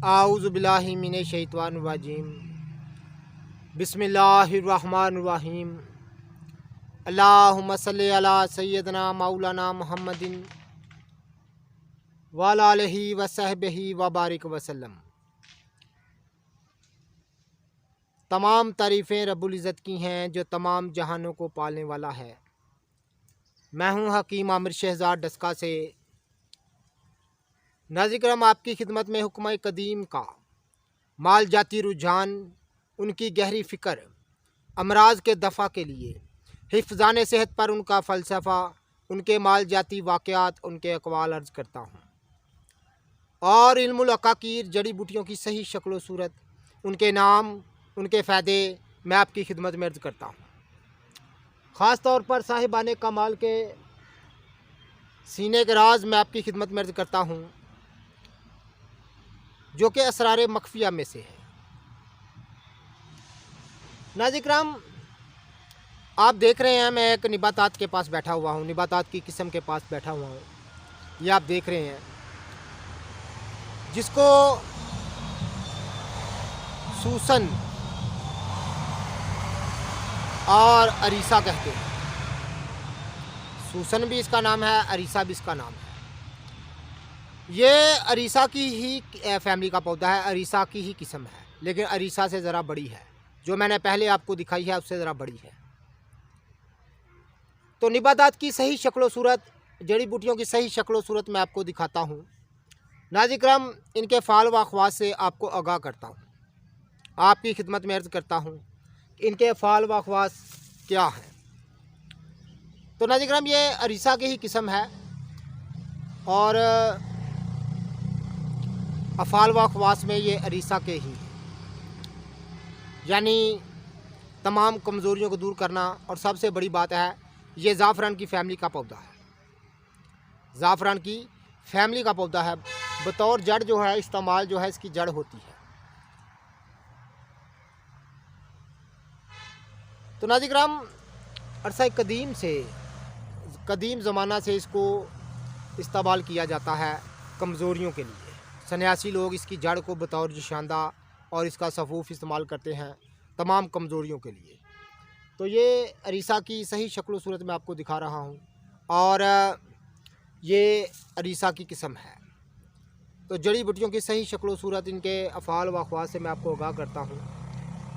आऊज़ु बिल्लाहि मिनश शैतानिर रजीम। बिस्मिल्लाहिर्रहमानिर्रहीम। अल्लाहुम्मा सल्लि अला सय्यदना मौलाना मुहम्मदिन व अला आलिहि व सहबिही व बारिक वसल्लम। तमाम तारीफ़ें रब्बुल इज़्ज़त की हैं जो तमाम जहानों को पालने वाला है। मैं हूँ हकीम आमिर शहज़ाद डस्का से। नाज़िर आपकी खिदमत में हुक्म कदीम का माल जाती रुझान, उनकी गहरी फ़िक्र, अमराज के दफ़ा के लिए, हिफ़्ज़ान सेहत पर उनका फ़लसफ़ा, उनके माल जाती वाक़यात, उनके अक़वाल अर्ज़ करता हूँ और इल्मुल अकाकीर जड़ी बूटियों की सही शक्ल व सूरत, उनके नाम, उनके फ़ायदे मैं आपकी खिदमत में अर्ज़ करता हूँ। ख़ास तौर पर साहिबाने कमाल के सीने के राज मैं आपकी खिदमत में अर्ज़ करता हूँ जो कि असरार मख्फिया में से है। नाज़िर आप देख रहे हैं मैं एक निबातात के पास बैठा हुआ हूँ, निबातात की किस्म के पास बैठा हुआ हूँ। ये आप देख रहे हैं जिसको सूसन और अरीसा कहते हैं। सूसन भी इसका नाम है, अरीसा भी इसका नाम है। ये अरीसा की ही फैमिली का पौधा है, अरीसा की ही किस्म है, लेकिन अरीसा से ज़रा बड़ी है। जो मैंने पहले आपको दिखाई है उससे ज़रा बड़ी है। तो निबातात की सही शक्ल सूरत, जड़ी बूटियों की सही शक्ल सूरत मैं आपको दिखाता हूँ। नाज़िर इनके फ़ाल व ख़वास से आपको आगाह करता हूँ, आपकी खिदमत में अर्ज़ करता हूँ कि इनके फ़ाल व ख़वास क्या हैं। तो नाज़िर ये अरीसा की ही किस्म है और अफ़ाल व ख़वास में ये अरीसा के ही, यानी तमाम कमज़ोरियों को दूर करना। और सबसे बड़ी बात है ये ज़ाफ़रान की फ़ैमिली का पौधा है, ज़ाफ़रान की फ़ैमिली का पौधा है। बतौर जड़ जो है इस्तेमाल जो है इसकी जड़ होती है। तो नाज़िर अरसा कदीम ज़माना से इसको इस्तेमाल किया जाता है कमज़ोरियों के लिए। सन्यासी लोग इसकी जड़ को बतौर जशांदा और इसका सफ़ूफ़ इस्तेमाल करते हैं तमाम कमज़ोरियों के लिए। तो ये अरीसा की सही शक्ल सूरत में आपको दिखा रहा हूँ और ये अरीसा की किस्म है। तो जड़ी बूटियों की सही शक्ल सूरत, इनके अफ़ाल व ख़वास से मैं आपको आगाह करता हूँ।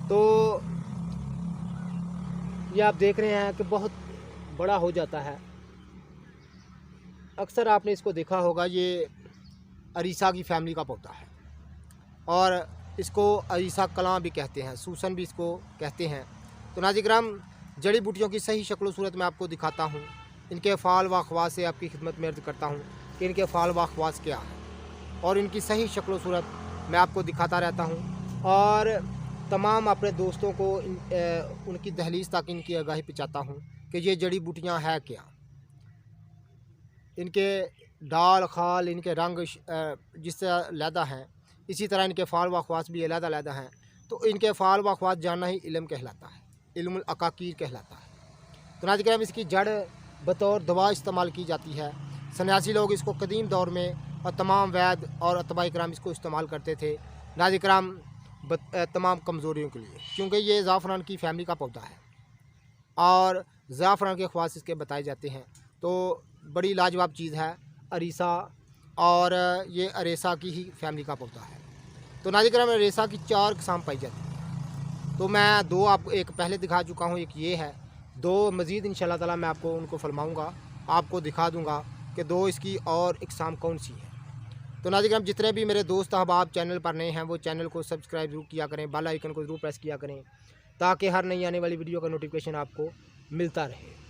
तो ये आप देख रहे हैं कि बहुत बड़ा हो जाता है। अक्सर आपने इसको देखा होगा, ये अरीसा की फ़ैमिली का पौधा है और इसको अरीसा कलां भी कहते हैं, सूसन भी इसको कहते हैं। तो नाज़िर जड़ी बूटियों की सही शक्ल सूरत मैं आपको दिखाता हूँ, इनके फ़ाल व ख़वास से आपकी खिदमत में अर्ज़ करता हूँ कि इनके फ़ाल व ख़वास क्या है और इनकी सही शक्ल सूरत मैं आपको दिखाता रहता हूँ और तमाम अपने दोस्तों को उनकी दहलीज़ तक इनकी आगाही पहुँचाता हूँ कि ये जड़ी बूटियाँ है क्या। इनके डाल खाल, इनके रंग जिससे अलहदा हैं, इसी तरह इनके फ़ाल व ख़वास भी अलहदा हैं। तो इनके फ़ाल व ख़वास जानना ही इल्म कहलाता है, इल्मुल अकाकीर कहलाता है। तो नाज़िर इसकी जड़ बतौर दवा इस्तेमाल की जाती है। सन्यासी लोग इसको कदीम दौर में और तमाम वैद और अतबा कराम इसको इस्तेमाल करते थे नाज़िर तमाम कमज़ोरियों के लिए, क्योंकि ये ज़ाफ़रान की फ़ैमिली का पौधा है और ज़ाफ़रान के ख़वास इसके बताए जाते हैं। तो बड़ी लाजवाब चीज़ है अरीसा और ये अरेसा की ही फैमिली का पौधा है। तो नाज़िर अरेसा की 4 किस्म पाई जाती है। तो मैं 2 आपको एक पहले दिखा चुका हूँ, एक ये है। 2 मज़ीद इंशाअल्लाह ताला मैं आपको उनको फरमाऊँगा, आपको दिखा दूँगा कि 2 इसकी और इकसाम कौन सी है। तो नाज़िर जितने भी मेरे दोस्त अहबाब चैनल पर नए हैं वो चैनल को सब्सक्राइब ज़रूर किया करें, बेल आइकन को ज़रूर प्रेस किया करें ताकि हर नई आने वाली वीडियो का नोटिफिकेशन आपको मिलता रहे।